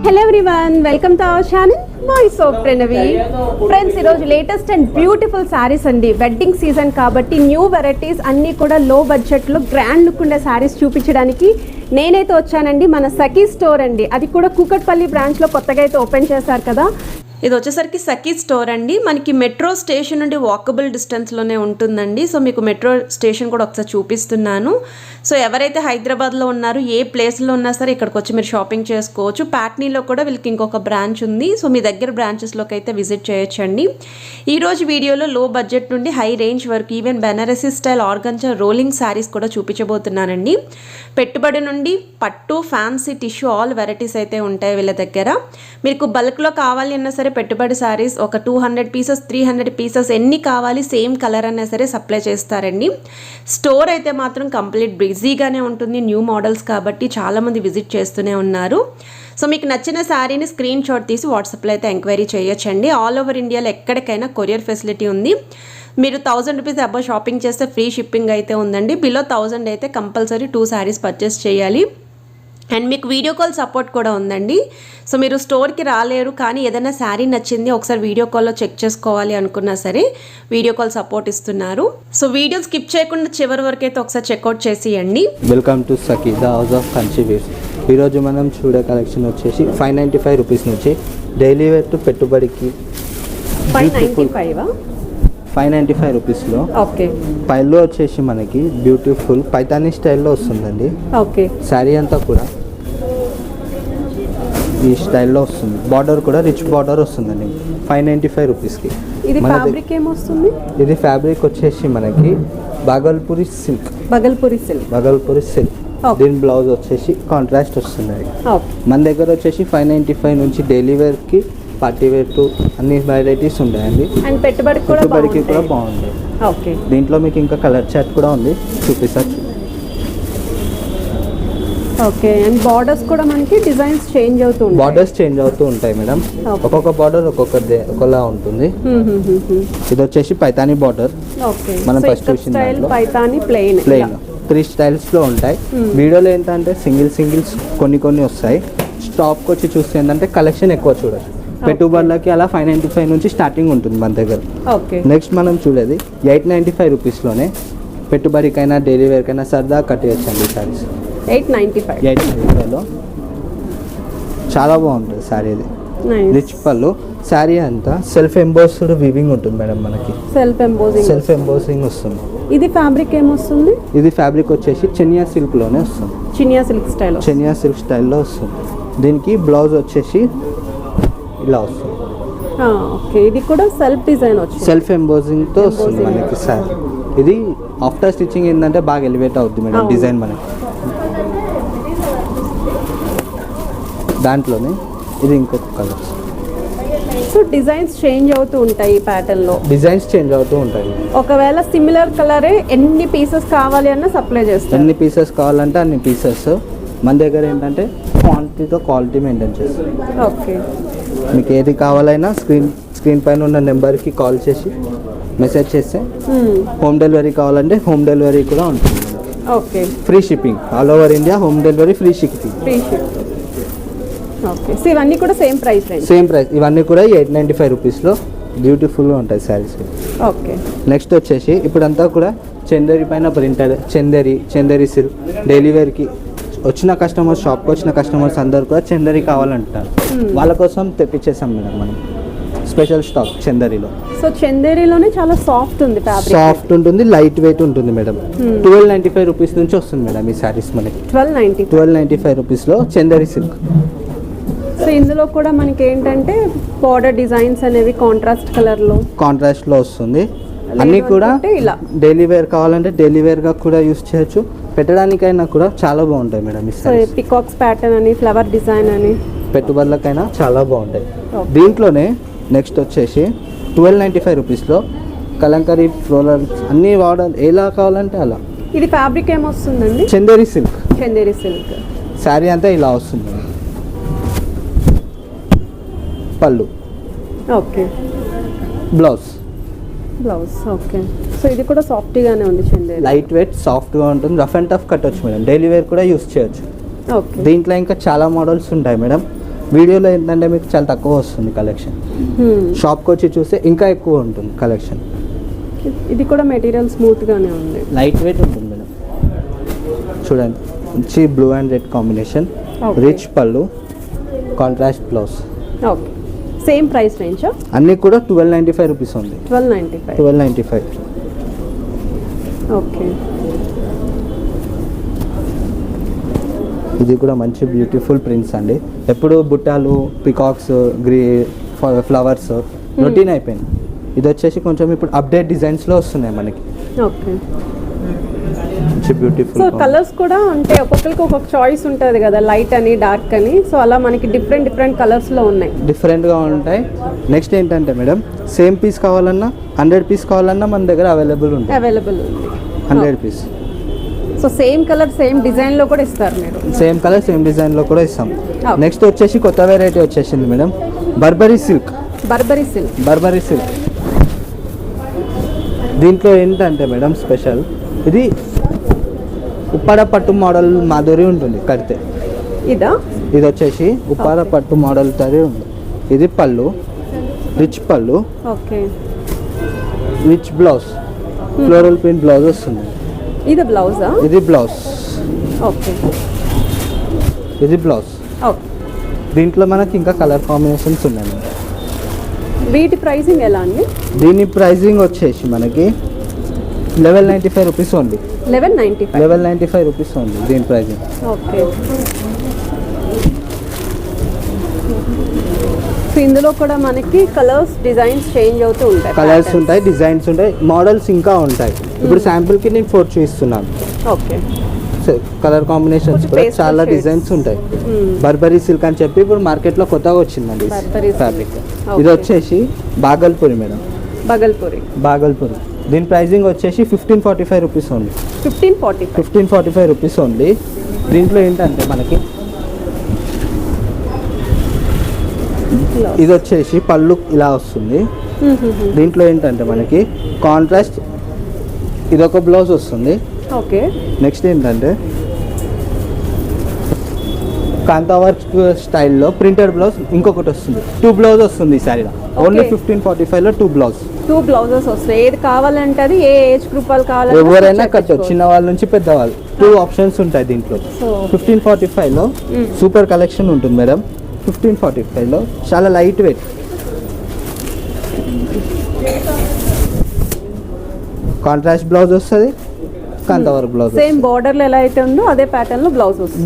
Hello everyone, welcome to our channel voice of Pranavi. Friends, ఈరోజు latest and beautiful saris అండి. Wedding season కాబట్టి new varieties అన్నీ కూడా లో బడ్జెట్లో గ్రాండ్ లుక్ ఉండే శారీస్ చూపించడానికి నేనైతే వచ్చానండి. మన సఖీ స్టోర్ అండి, అది కూడా కూకట్పల్లి బ్రాంచ్లో కొత్తగా అయితే ఓపెన్ చేశారు కదా. ఇది వచ్చేసరికి సఖీ స్టోర్ అండి. మనకి మెట్రో స్టేషన్ నుండి వాకబుల్ డిస్టెన్స్లోనే ఉంటుందండి. సో మీకు మెట్రో స్టేషన్ కూడా ఒకసారి చూపిస్తున్నాను. సో ఎవరైతే హైదరాబాద్లో ఉన్నారో ఏ ప్లేస్లో ఉన్నా సరే ఇక్కడికి వచ్చి మీరు షాపింగ్ చేసుకోవచ్చు. ప్యాట్నీలో కూడా వీళ్ళకి ఇంకొక బ్రాంచ్ ఉంది. సో మీ దగ్గర బ్రాంచెస్లోకి అయితే విజిట్ చేయొచ్చండి. ఈరోజు వీడియోలో లో బడ్జెట్ నుండి హై రేంజ్ వరకు even Banarasi style organza rolling saris కూడా చూపించబోతున్నానండి. పెట్టుబడి నుండి పట్టు, ఫ్యాన్సీ, టిష్యూ ఆల్ వెరైటీస్ అయితే ఉంటాయి వీళ్ళ దగ్గర. మీకు బల్క్లో కావాలి అన్నా సరే పెట్టుబడి శారీస్ ఒక 200 పీసెస్ 300 పీసెస్ ఎన్ని కావాలి సేమ్ కలర్ అన్నా సరే సప్లై చేస్తారండి. స్టోర్ అయితే మాత్రం కంప్లీట్ బిజీగానే ఉంటుంది. న్యూ మోడల్స్ కాబట్టి చాలామంది విజిట్ చేస్తూనే ఉన్నారు. సో మీకు నచ్చిన శారీని స్క్రీన్ షాట్ తీసి వాట్సాప్లో అయితే ఎంక్వైరీ చేయొచ్చండి. ఆల్ ఓవర్ ఇండియాలో ఎక్కడికైనా కొరియర్ ఫెసిలిటీ ఉంది. మీరు 1000 రూపీస్ అబౌవ్ షాపింగ్ చేస్తే ఫ్రీ షిప్పింగ్ అయితే ఉందండి. బిలో 1000 అయితే కంపల్సరీ 2 శారీస్ పర్చేస్ చేయాలి. అండ్ మీకు వీడియో కాల్ సపోర్ట్ కూడా ఉందండి. సో మీరు స్టోర్కి రాలేరు కానీ ఏదైనా శారీ నచ్చింది ఒకసారి వీడియో కాల్లో చెక్ చేసుకోవాలి అనుకున్నా సరే వీడియో కాల్ సపోర్ట్ ఇస్తున్నారు. సో వీడియో స్కిప్ చేయకుండా చివరి వరకు అయితే ఒకసారి చెక్అవుట్ చేసేయండి. Welcome to Sakhi the house of Kanchi wares. ఈరోజు మనం చూడే కలెక్షన్ వచ్చేసి 595 రూపీస్ నుంచి డైలీ వేర్ టు పెట్టుబడికి 595 రూపీస్లో ఓకే. పైలో వచ్చేసి మనకి బ్యూటిఫుల్ పైతానీ స్టైల్లో వస్తుందండి. ఓకే. శారీ అంతా కూడా ఈ స్టైల్లో వస్తుంది. బార్డర్ కూడా రిచ్ బార్డర్ వస్తుందండి 595 రూపీస్కి. ఇది ఫ్యాబ్రిక్ ఏమొస్తుంది? ఇది ఫ్యాబ్రిక్ వచ్చేసి మనకి బాగల్పూరి సిల్క్. బాగల్పూరి సిల్క్. దీని బ్లౌజ్ వచ్చేసి కాంట్రాస్ట్ వస్తుంది. మన దగ్గర వచ్చేసి 595 నుంచి డైలీ వేర్కి పార్టీ వేర్ టు అన్ని వెరైటీస్ ఉంటాయండి. అండ్ పెట్టుబడికి కూడా బాగుంది. ఓకే. దీంట్లో మీకు ఇంకా కలర్ చార్ట్ కూడా ఉంది, చూపిస్తాను. ఓకే. అండ్ బార్డర్స్ కూడా మనకి డిజైన్స్ చేంజ్ అవుతూ ఉంటాయి మేడం. ఒక్కొక్క బార్డర్ ఒకలా ఉంటుంది. ఇది వచ్చేసి పైతానీ బార్డర్. మనం ఫస్ట్ చూసిన పైతానీ ప్లెయిన్ 3 స్టైల్స్ లో ఉంటాయి. వీడియోలో ఏంటంటే సింగిల్స్ కొన్ని వస్తాయి. స్టాప్కి వచ్చి చూస్తే ఏంటంటే కలెక్షన్ ఎక్కువ చూడచ్చు. పెట్టుబడులకి అలా 595 నుంచి స్టార్టింగ్ ఉంటుంది మన దగ్గర. నెక్స్ట్ మనం చూడేది 895 రూపీస్లోనే పెట్టుబడికైనా డైలీ వేర్కైనా సరదా కట్టేయచ్చండి సారీస్. 895లో చాలా బాగుంటుంది శారీ. ఇది రిచ్ పళ్ళు. శారీ అంతా సెల్ఫ్ ఎంబోస్డ్ వీవింగ్ ఉంటుంది మేడం. మనకి సెల్ఫ్ ఎంబోసింగ్ వస్తుంది. ఇది ఫ్యాబ్రిక్ ఏమొస్తుంది? ఇది ఫ్యాబ్రిక్ వచ్చేసి చెనియా సిల్క్లోనే వస్తుంది. చెనియా సిల్క్ స్టైల్లో వస్తుంది. దీనికి బ్లౌజ్ వచ్చేసి ఇలా వస్తుంది. ఓకే. ఇది కూడా సెల్ఫ్ ఎంబోసింగ్తో వస్తుంది మనకి శారీ. ఇది ఆఫ్టర్ స్టిచ్చింగ్ ఏంటంటే బాగా ఎలివేట్ అవుతుంది మేడం డిజైన్ మనకి. దాంట్లోనే ఇది ఇంకొక కలర్. సో డిజైన్స్ చేంజ్ అవుతూ ఉంటాయి. ఒకవేళ సిమిలర్ కలరే ఎన్ని పీసెస్ కావాలి అన్న సప్లై చేస్తారు. ఎన్ని పీసెస్ కావాలంటే అన్ని పీసెస్. మన దగ్గర ఏంటంటే క్వాంటిటీతో క్వాలిటీ మెయింటైన్ చేస్తాం. ఓకే. మీకు ఏది కావాలైనా స్క్రీన్ పైన ఉన్న నెంబర్కి కాల్ చేసి మెసేజ్ చేస్తే హోమ్ డెలివరీ కావాలంటే హోమ్ డెలివరీ కూడా ఉంటుంది. Okay. Free shipping all over India. Home delivery free shipping. Okay. So ఇవన్నీ కూడా సేమ్ ప్రైస్. ఇవన్నీ కూడా 895 రూపీస్లో బ్యూటిఫుల్గా ఉంటాయి శారీస్. ఓకే. నెక్స్ట్ వచ్చేసి ఇప్పుడంతా కూడా చందేరి పైన ప్రింటెడ్ చందేరి సిల్క్ డైలీ వేర్కి వచ్చిన కస్టమర్స్, షాప్కి వచ్చిన కస్టమర్స్ అందరు కూడా చందేరి కావాలంటారు. వాళ్ళ కోసం తెప్పించేసాం మేడం మనం స్పెషల్ స్టాక్ చందేరిలో. సో చందేరిలోనే చాలా సాఫ్ట్ ఉంటుంది, లైట్ వెయిట్ ఉంటుంది మేడం. 1295 రూపీస్ నుంచి వస్తుంది మేడం ఈ శారీస్ మనకి. 1295 రూపీస్లో చందేరి సిల్క్. సో ఇందులో కూడా మనకి ఏంటంటే బార్డర్ డిజైన్స్ అనేవి కాంట్రాస్ట్లో వస్తుంది. అన్నీ కూడా డైలీ వేర్ కావాలంటే డైలీ వేర్గా కూడా యూస్ చేయొచ్చు. పెట్టడానికైనా కూడా చాలా బాగుంటాయి మేడం ఈ శారీస్. పికాక్స్ ప్యాటర్న్ అని, ఫ్లవర్ డిజైన్ అని, పెట్టుబడులకైనా చాలా బాగుంటాయి. దీంట్లోనే నెక్స్ట్ వచ్చేసి 1295 రూపీస్లో కలంకారీ ఫ్లోరల్ అన్ని వాడాలి ఎలా కావాలంటే అలా. ఇది ఫ్యాబ్రిక్ ఏమొస్తుందండి? చందేరి సిల్క్. శారీ అంతా ఇలా వస్తుంది. పళ్ళు. ఓకే. బ్లౌజ్. ఓకే. సో ఇది కూడా సాఫ్ట్గానే ఉంది. చందేరి లైట్ వెయిట్ సాఫ్ట్గా ఉంటుంది. రఫ్ అండ్ టఫ్ కట్టొచ్చు మేడం. డైలీ వేర్ కూడా యూస్ చేయొచ్చు. ఓకే. దీంట్లో ఇంకా చాలా మోడల్స్ ఉంటాయి మేడం. వీడియోలో ఏంటంటే మీకు చాలా తక్కువ వస్తుంది కలెక్షన్. షాప్కి వచ్చి చూస్తే ఇంకా ఎక్కువ ఉంటుంది కలెక్షన్. ఇది కూడా మెటీరియల్ స్మూత్ గానే ఉంది, లైట్ వెయిట్ ఉంటుంది మేడం. చూడండి మంచి blue and red combination, Okay. Rich పళ్ళు, contrast blouse. Okay. Same price range అన్నీ కూడా 1295 రూపీస్ ఉంది. 1295. 1295. ఓకే. ఇది కూడా మంచి బ్యూటిఫుల్ ప్రింట్స్ అండి. ఎప్పుడు బుట్టాలు, పికాక్స్, ఫ్లవర్స్ రొటీన్ అయిపోయింది. ఇది వచ్చేసి కొంచెం ఇప్పుడు అప్డేట్ డిజైన్స్లో వస్తున్నాయి మనకి. ఓకే. మంచి బ్యూటిఫుల్. సో కలర్స్ కూడా అంటే ఒక్కొక్కరికి ఒక్కొక్క చాయిస్ ఉంటుంది కదా, లైట్ అని డార్క్ అని. సో అలా మనకి డిఫరెంట్ కలర్స్లో ఉన్నాయి, డిఫరెంట్గా ఉంటాయి. నెక్స్ట్ ఏంటంటే మేడం, సేమ్ పీస్ కావాలన్నా 100 పీస్ కావాలన్నా మన దగ్గర అవైలబుల్ ఉంది. 100 piece. So same colour same డిజైన్లో కూడా ఇస్తారు మీరు? సేమ్ కలర్ సేమ్ డిజైన్లో కూడా ఇస్తాం. Okay. నెక్స్ట్ వచ్చేసి కొత్త వెరైటీ వచ్చేసింది madam, Burberry silk. Burberry silk దీంట్లో ఏంటంటే మేడం స్పెషల్, ఇది ఉప్పాడ పట్టు మోడల్ మాధురి ఉంటుంది కడితే. ఇది వచ్చేసి ఉప్పాడ పట్టు మోడల్ తరి ఉంది. ఇది పళ్ళు, రిచ్ పళ్ళు, okay, rich blouse, floral print blouse వస్తుంది. ఇది బ్లౌజా? ఇది బ్లౌజ్. ఓకే. ఇది బ్లౌజ్. ఓకే. దీంట్లో మనకి ఇంకా కలర్ కాంబినేషన్స్ ఉన్నాయి. వీటి ప్రైసింగ్ ఎలా అండి? దీని ప్రైజింగ్ వచ్చేసి మనకి 1195 రూపీస్ ఓన్లీ. 1195 రూపీస్ ఓన్లీ దీని ప్రైజింగ్. ఓకే. సో ఇందులో కూడా మనకి కలర్స్ డిజైన్స్ చేంజ్ అవుతూ ఉంటాయి, కలర్స్ ఉంటాయి, డిజైన్స్ ఉంటాయి, మోడల్స్ ఇంకా ఉంటాయి. ఇప్పుడు శాంపుల్కి నేను 4 చూపిస్తున్నాను. ఓకే. కలర్ కాంబినేషన్స్ కూడా చాలా డిజైన్స్ ఉంటాయి. బర్బరీ సిల్క్ అని చెప్పి ఇప్పుడు మార్కెట్లో కొత్తగా వచ్చిందండి ఫ్యాబ్రిక్. ఇది వచ్చేసి బాగల్పూరి మేడం. బాగల్పూరి. దీని ప్రైజింగ్ వచ్చేసి 1545 రూపీస్ ఓన్లీ. 1545 rupees only. దీంట్లో ఏంటంటే మనకి ఇది వచ్చేసి పళ్ళు ఇలా వస్తుంది. దీంట్లో ఏంటంటే మనకి కాంట్రాస్ట్ ఇదొక బ్లౌజ్ వస్తుంది. ఓకే. నెక్స్ట్ ఏంటంటే కాంతావర్క్ స్టైల్లో ప్రింటెడ్ బ్లౌజ్ ఇంకొకటి వస్తుంది. 2 బ్లౌజ్ వస్తుంది ఈ సారీలో. ఓన్లీ 1545లో 2 బ్లౌజెస్ వస్తాయి. ఏది కావాలంటే అది, ఏ ఏజ్ గ్రూప్ వాళ్ళు కావాలి ఎవరైనా కట్టొచ్చు, చిన్న వాళ్ళ నుంచి పెద్దవాళ్ళు. 2 ఆప్షన్స్ ఉంటాయి దీంట్లో. 1545లో సూపర్ కలెక్షన్ ఉంటుంది మేడం. 1545లో చాలా లైట్ వెయిట్, కాంట్రాస్ట్ బ్లౌజ్ వస్తుంది, కాంతావర్క్ బ్లౌజ్. సేమ్ బార్డర్లో ఎలా అయితే ఉందో అదే ప్యాటర్న్ లో బ్లౌజ్ వస్తుంది.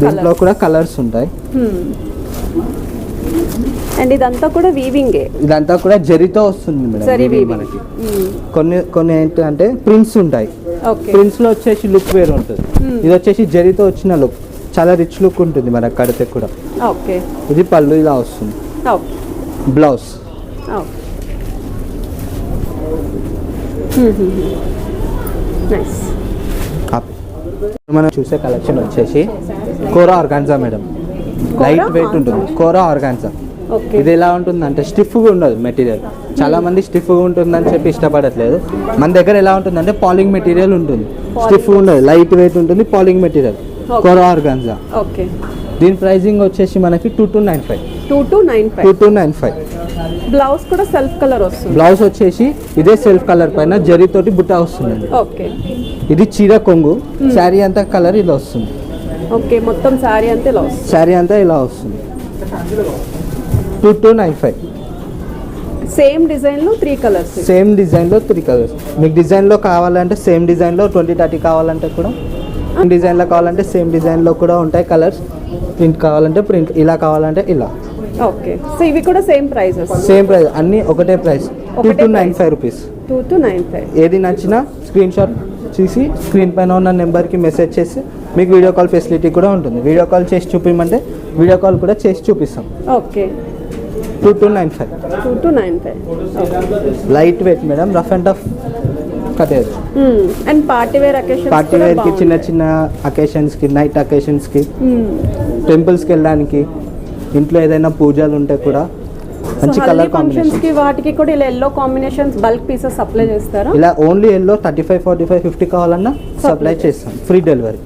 దీంట్లో కూడా కలర్స్ ఉంటాయి. అండ్ ఇదంతా కూడా వీవింగే. ఇదంతా కూడా జరీతో వస్తుంది మేడం మనకి. కొన్ని ఏంటంటే ప్రింట్స్ ఉంటాయి. ప్రింట్స్ లో వచ్చేసి లుక్ వేరు ఉంటుంది. ఇది వచ్చేసి జరీతో వచ్చిన లుక్, చాలా రిచ్ లుక్ ఉంటుంది మనకి కడితే కూడా. ఓకే. ఇది పళ్ళు ఇలా వస్తుంది, బ్లౌజ్. మనం చూసే కలెక్షన్ వచ్చేసి కోరా ఆర్గాన్జా మేడం. లైట్ వెయిట్ ఉంటుంది కోరా ఆర్గాన్జా. ఇది ఎలా ఉంటుంది అంటే స్టిఫ్గా ఉండదు మెటీరియల్. చాలా మంది స్టిఫ్గా ఉంటుందని చెప్పి ఇష్టపడట్లేదు. మన దగ్గర ఎలా ఉంటుందంటే పాలింగ్ మెటీరియల్ ఉంటుంది, స్టిఫ్గా ఉండదు, లైట్ వెయిట్ ఉంటుంది, పాలింగ్ మెటీరియల్, కోరా ఆర్గాన్జా. ఓకే. దీని ప్రైజింగ్ వచ్చేసి మనకి 2295. బ్లౌజ్ కూడా సెల్ఫ్ కలర్ వస్తుంది. బ్లౌజ్ వచ్చేసి ఇదే సెల్ఫ్ కలర్ పైన జరీతోటి బుట్ట వస్తుంది. ఓకే. ఇది చీర కొంగు, శారీ అంతా కలర్ ఇలా వస్తుంది. ఓకే. మొత్తం శారీ అంతా ఇలా వస్తుంది. శారీ అంతా ఇలా వస్తుంది. 2295. సేమ్ డిజైన్ లో 3 కలర్స్. సేమ్ డిజైన్ లో 3 కలర్స్. మీకు డిజైన్ లో కావాలంటే సేమ్ డిజైన్ లో 20-30 కావాలంటే కూడా, డిజైన్ లో కావాలంటే సేమ్ డిజైన్ లో కూడా ఉంటాయి కలర్స్. ప్రింట్ కావాలంటే ప్రింట్, ఇలా కావాలంటే ఇలా. ఓకే. సో ఇవి కూడా సేమ్ ప్రైసెస్? సేమ్ ప్రైస్, అన్ని ఒకటే ప్రైస్, 2295 రూపీస్. 2295. ఏది నచ్చినా స్క్రీన్ షాట్ తీసి స్క్రీన్ పైన ఉన్న నెంబర్కి మెసేజ్ చేసి మీకు వీడియో కాల్ ఫెసిలిటీ కూడా ఉంటుంది. వీడియో కాల్ చేసి చూపించమంటే వీడియో కాల్ కూడా చేసి చూపిస్తాం. Okay. 2295. Light weight madam, rough and tough కట్టేయచ్చు. And party wear occasions, party వేర్కి, చిన్న చిన్న అకేషన్స్కి, నైట్ అకేషన్స్కి, టెంపుల్స్కి వెళ్ళడానికి, ఇంట్లో ఏదైనా పూజలు ఉంటే కూడా మంచి కలర్ కాంబినేషన్స్ కి వాటికి కూడా ఇలా yellow combinations bulk pieces supply చేస్తారా? ఇలా ఓన్లీ ఎల్లో 35, 45, 50 కావాలన్నా సప్లై చేస్తాం, ఫ్రీ డెలివరీ.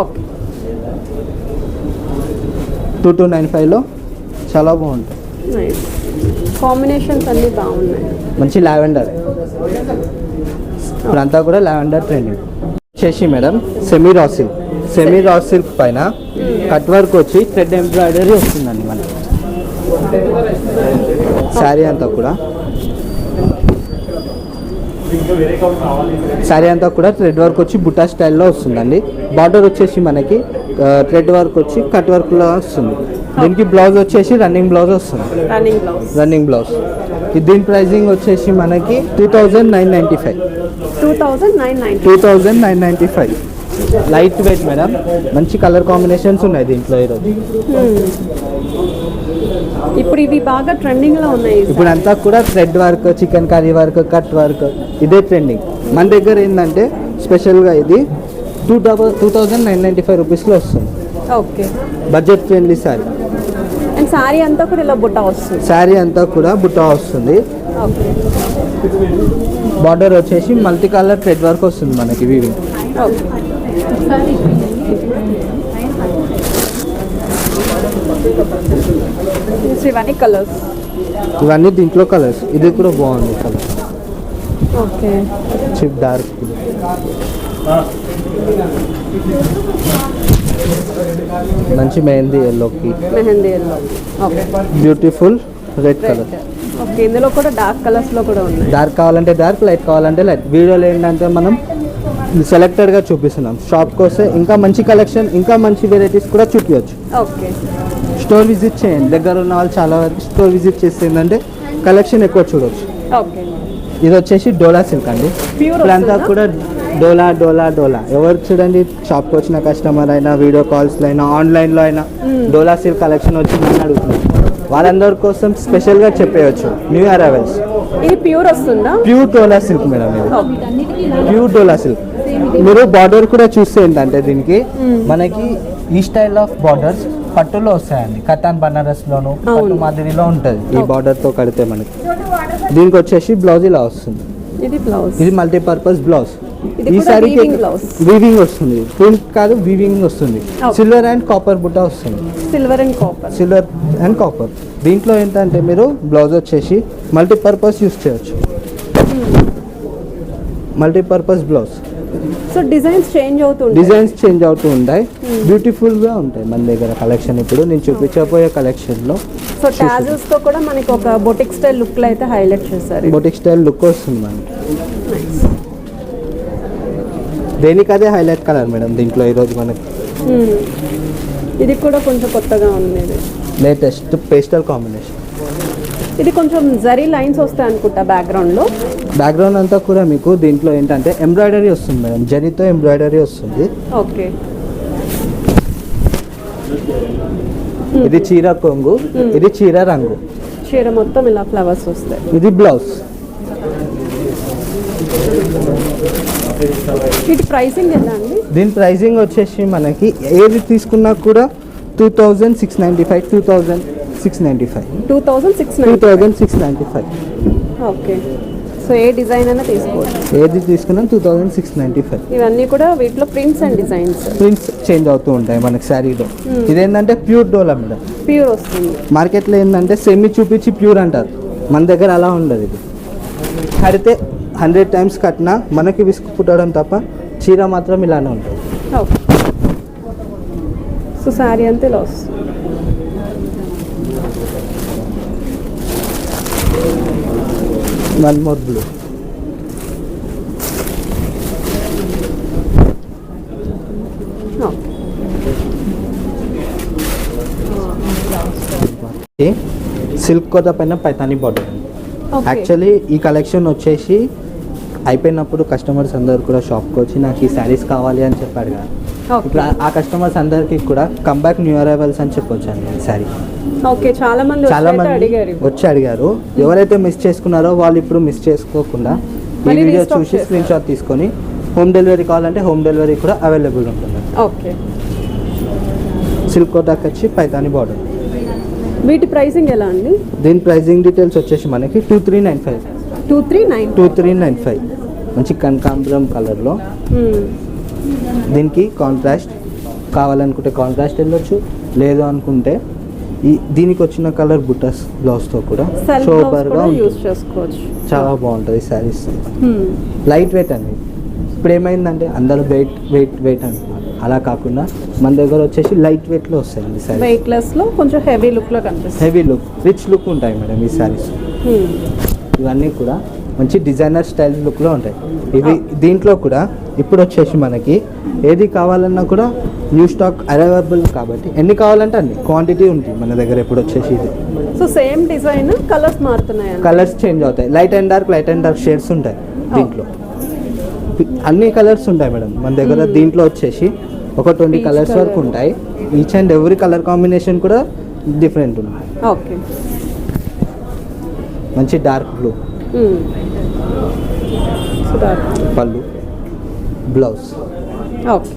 ఓకే. 2295లో చాలా బాగుంటాయి. నైస్ కాంబినేషన్స్ అన్నీ బాగున్నాయి. మంచి లావెండర్, ఇప్పుడంతా కూడా లావెండర్ ట్రెండింగ్. వచ్చేసి మేడం సెమీ రా సిల్క్ పైన కట్ వర్క్ వచ్చి థ్రెడ్ ఎంబ్రాయిడరీ వస్తుందండి మనకి. శారీ అంతా కూడా థ్రెడ్ వర్క్ వచ్చి బుట్టా స్టైల్లో వస్తుందండి. బార్డర్ వచ్చేసి మనకి థ్రెడ్ వర్క్ వచ్చి కట్ వర్క్లో వస్తుంది. దీనికి బ్లౌజ్ వచ్చేసి రన్నింగ్ బ్లౌజ్ వస్తుంది. Running blouse. దీని ప్రైజింగ్ వచ్చేసి మనకి 2995. లైట్ వెయిట్ మేడం, మంచి కలర్ కాంబినేషన్స్ ఉన్నాయి దీంట్లో ఈరోజు. ఇప్పుడు ఇవి బాగా ట్రెండింగ్ లో ఉన్నాయి. ఇప్పుడు అంతా కూడా thread work, chicken curry work, cut work ఇదే ట్రెండింగ్. మన దగ్గర ఏంటంటే స్పెషల్గా ఇది 2995 రూపీస్లో వస్తుంది. Okay, budget friendly sari. And sari అంతా కూడా ఇలా బుట్ట వస్తుంది. శారీ అంతా కూడా బుట్ట వస్తుంది. ఓకే, బార్డర్ వచ్చేసి మల్టీ కలర్ థ్రెడ్ వర్క్ వస్తుంది మనకి వీవింగ్. ఓకే, ఇవన్నీ కలర్స్, ఇవన్నీ దీంట్లో కలర్స్. ఇది కూడా బాగుంది కలర్. ఓకే, చిప్ డార్క్, మంచి మెహందీ ఎల్లోకి, okay, beautiful red colour. Okay, ఇందులో కూడా డార్క్ కలర్స్ లో కూడా ఉన్నాయి. డార్క్ కావాలంటే డార్క్, లైట్ కావాలంటే లైట్. వీడియోలో ఏంటంటే మనం సెలెక్టెడ్గా చూపిస్తున్నాం. షాప్కి వస్తే ఇంకా మంచి కలెక్షన్, ఇంకా మంచి వెరైటీస్ కూడా చూపించవచ్చు. ఓకే, స్టోర్ విజిట్ చేయండి. దగ్గర ఉన్న వాళ్ళు చాలా వరకు స్టోర్ విజిట్ చేస్తే ఏంటంటే కలెక్షన్ ఎక్కువ చూడవచ్చు. ఓకే, ఇది వచ్చేసి డోలా సిల్క్ అండి. ఇప్పుడంతా కూడా డోలా డోలా డోలా. ఎవరు చూడండి, షాప్కి వచ్చిన కస్టమర్ అయినా, వీడియో కాల్స్లో అయినా, ఆన్లైన్లో అయినా డోలా సిల్క్ కలెక్షన్ వచ్చిందని అడుగుతున్నారు. వాళ్ళందరి కోసం స్పెషల్గా చెప్పేయచ్చు. New arrivals. ఇది ప్యూర్ వస్తుందా? ప్యూర్ డోలా సిల్క్ మేడం, ఇది ప్యూర్ డోలా సిల్క్. మీరు బార్డర్ కూడా చూస్తే ఏంటంటే దీనికి మనకి ఈ స్టైల్ ఆఫ్ బార్డర్స్ పట్టులో వస్తాయండి. కతాన్ బనారస్లోను పట్టు మాదిరిలో ఉంటుంది. ఈ బార్డర్తో కడితే మనకి దీనికి వచ్చేసి బ్లౌజ్ ఇలా వస్తుంది. ఇది మల్టీపర్పస్ బ్లౌజ్. ఈ సారీకి వీవింగ్ వస్తుంది, ప్రింట్ కాదు వీవింగ్ వస్తుంది. సిల్వర్ అండ్ కాపర్ బుట్ట వస్తుంది. Silver and copper. దీంట్లో ఏంటంటే మీరు బ్లౌజ్ వచ్చేసి మల్టీపర్పస్ యూస్ చేయొచ్చు. Multipurpose blouse. So designs change అవుతూ ఉంటాయి. బ్యూటిఫుల్గా ఉంటాయి మన దగ్గర కలెక్షన్. ఇప్పుడు నేను చూపించబోయే కలెక్షన్లో సో టాజల్స్ తో కూడా మనకి ఒక బొటిక్ స్టైల్ లుక్ లో అయితే హైలైట్ చేశారు. బొటిక్ స్టైల్ లుక్ వస్తుంది మనకి. దేనికి అదే హైలైట్ కలర్ మేడం దీంట్లో ఈరోజు మనకి. ఇది కూడా కొంచెం కొత్తగా ఉంది. Latest pastel combination. ఇది కొంచెం జరీ లైన్స్ వస్తాయి అనుకుంటా బ్యాక్గ్రౌండ్లో. బ్యాక్గ్రౌండ్ అంతా కూడా మీకు దీంట్లో ఏంటంటే ఎంబ్రాయిడరీ వస్తుంది మేడం. జరీతో ఎంబ్రాయిడరీ వస్తుంది. ఓకే, ఇది చీర కొంగు, ఇది చీర రంగు. చీర మొత్తం ఇలా ఫ్లవర్స్ వస్తాయి. ఇది బ్లౌజ్. ఇది ప్రైసింగ్ ఎంత అండి? దీని ప్రైసింగ్ వచ్చేసి మనకి ఏది తీసుకున్నా కూడా 2695. 2695. ఓకే, సో ఏ డిజైన్ అయినా తీసుకోవచ్చు. ఏది తీసుకున్నా 2695. ఇవన్నీ కూడా వీటిలో prints and designs. Prints change అవుతూ ఉంటాయి మనకి శారీలో. ఇదేంటంటే ప్యూర్ డోలా మేడం. ప్యూర్ వస్తుంది. మార్కెట్లో ఏంటంటే సెమీ చూపించి ప్యూర్ అంటారు. మన దగ్గర అలా ఉండదు. ఇది కడితే 100 టైమ్స్ కట్టినా మనకి విసుగు పుట్టడం తప్ప చీర మాత్రం ఇలానే ఉంటుంది. ఓకే, సో శారీ అంతా ఇలా వస్తుంది. One more blue. సిల్క్ కోట పైన పైతానీ బార్డర్. యాక్చువల్లీ ఈ కలెక్షన్ వచ్చేసి అయిపోయినప్పుడు కస్టమర్స్ అందరు కూడా షాప్కి వచ్చి నాకు ఈ శారీస్ కావాలి అని చెప్పాడు కదా. ఇప్పుడు ఆ కస్టమర్స్ అందరికీ కూడా కంబ్యాక్ న్యూ అరైవల్స్ అని చెప్పొచ్చు అండి ఈ శారీ. ఓకే, చాలా మంది వచ్చి అడిగారు. ఎవరైతే మిస్ చేసుకున్నారో వాళ్ళు ఇప్పుడు మిస్ చేసుకోకుండా ఈ వీడియో చూసి స్క్రీన్ షాట్ తీసుకొని హోమ్ డెలివరీ కావాలంటే హోమ్ డెలివరీ కూడా అవైలబుల్ ఉంటుంది. ఓకే, సిల్క్ కోటాకి వచ్చి పైతానీ బార్డర్. వీటి ప్రైసింగ్ ఎలా అండి? దీని ప్రైసింగ్ డీటెయిల్స్ వచ్చేసి మనకి 2395. మంచి కనకాంబరం కలర్లో. దీనికి కాంట్రాస్ట్ కావాలనుకుంటే కాంట్రాస్ట్ వెళ్ళొచ్చు, లేదు అనుకుంటే దీనికి వచ్చిన కలర్ బుట్టస్ బ్లౌజ్తో కూడా సెల్ఫ్ సూపర్గా యూస్ చేసుకోవచ్చు. చాలా బాగుంటుంది శారీస్. లైట్ వెయిట్ అండి. ఇప్పుడు ఏమైందంటే అందరూ వెయిట్ వెయిట్ వెయిట్ అంటున్నారు, అలా కాకుండా మన దగ్గర వచ్చేసి లైట్ వెయిట్లో వస్తాయండి శారీస్. వెయిట్లెస్ లో కొంచెం హెవీ లుక్ లో కనిపిస్తుంది. హెవీ లుక్, రిచ్ లుక్ ఉంటాయి మేడం ఈ శారీస్. ఇవన్నీ కూడా మంచి డిజైనర్ స్టైల్ లుక్లో ఉంటాయి. ఇవి దీంట్లో కూడా ఇప్పుడు వచ్చేసి మనకి ఏది కావాలన్నా కూడా న్యూ స్టాక్ అవైలబుల్ కాబట్టి ఎన్ని కావాలంటే అన్ని క్వాంటిటీ ఉంటుంది మన దగ్గర. ఇప్పుడు వచ్చేసి ఇది సో సేమ్ డిజైన్ కలర్స్ మారుతున్నాయి, కలర్స్ చేంజ్ అవుతాయి. లైట్ అండ్ డార్క్ షేడ్స్ ఉంటాయి దీంట్లో. అన్ని కలర్స్ ఉంటాయి మేడం మన దగ్గర. దీంట్లో వచ్చేసి ఒక 20 కలర్స్ వరకు ఉంటాయి. Each and every colour combination కూడా డిఫరెంట్ ఉంది. ఓకే, మంచి డార్క్ బ్లూ పళ్ళు, బ్లౌజ్ ఓకే,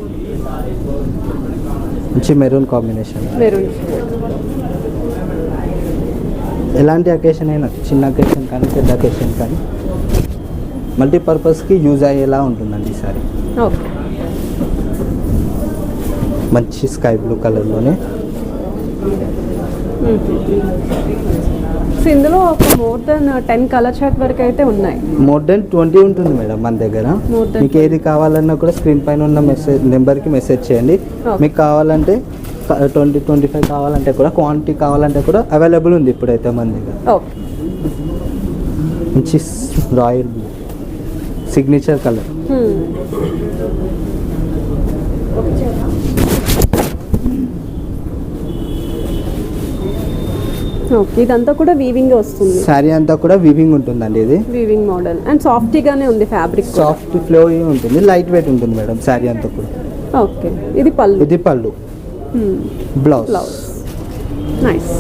మంచి మెరూన్ కాంబినేషన్. మెరూన్. ఎలాంటి అకేషన్ అయినా, చిన్న అకేషన్ కానీ పెద్ద అకేషన్ కానీ మల్టీపర్పస్కి యూజ్ అయ్యేలా ఉంటుందండి ఈ సారీ. ఓకే, మంచి స్కై బ్లూ కలర్లోనే. ఇందులో ఒక మోర్ దెన్ 10 కలర్ చార్ట్ వరకు అయితే ఉన్నాయి. మోర్ దెన్ 20 ఉంటుంది మేడం మన దగ్గర. మీకు ఏది కావాలన్నా కూడా స్క్రీన్ పైన ఉన్న నెంబర్కి మెసేజ్ చేయండి. మీకు కావాలంటే 20-25 కావాలంటే కూడా, క్వాంటిటీ కావాలంటే కూడా అవైలబుల్ ఉంది ఇప్పుడైతే మన దగ్గర. ఓకే, మంచి royal blue signature colour. Okay, ఇదంతా కూడా వీవింగ్ వస్తుంది. శారీ అంతా కూడా వీవింగ్ ఉంటుందండి. ఇది వీవింగ్ మోడల్ అండ్ సాఫ్టీగానే ఉంది ఫ్యాబ్రిక్. సాఫ్ట్ ఫ్లో ఉంటుంది, లైట్ వెయిట్ ఉంటుంది మేడం శారీ అంతా కూడా. ఓకే, ఇది పళ్ళు. ఇది పళ్ళు, బ్లౌజ్. నైస్.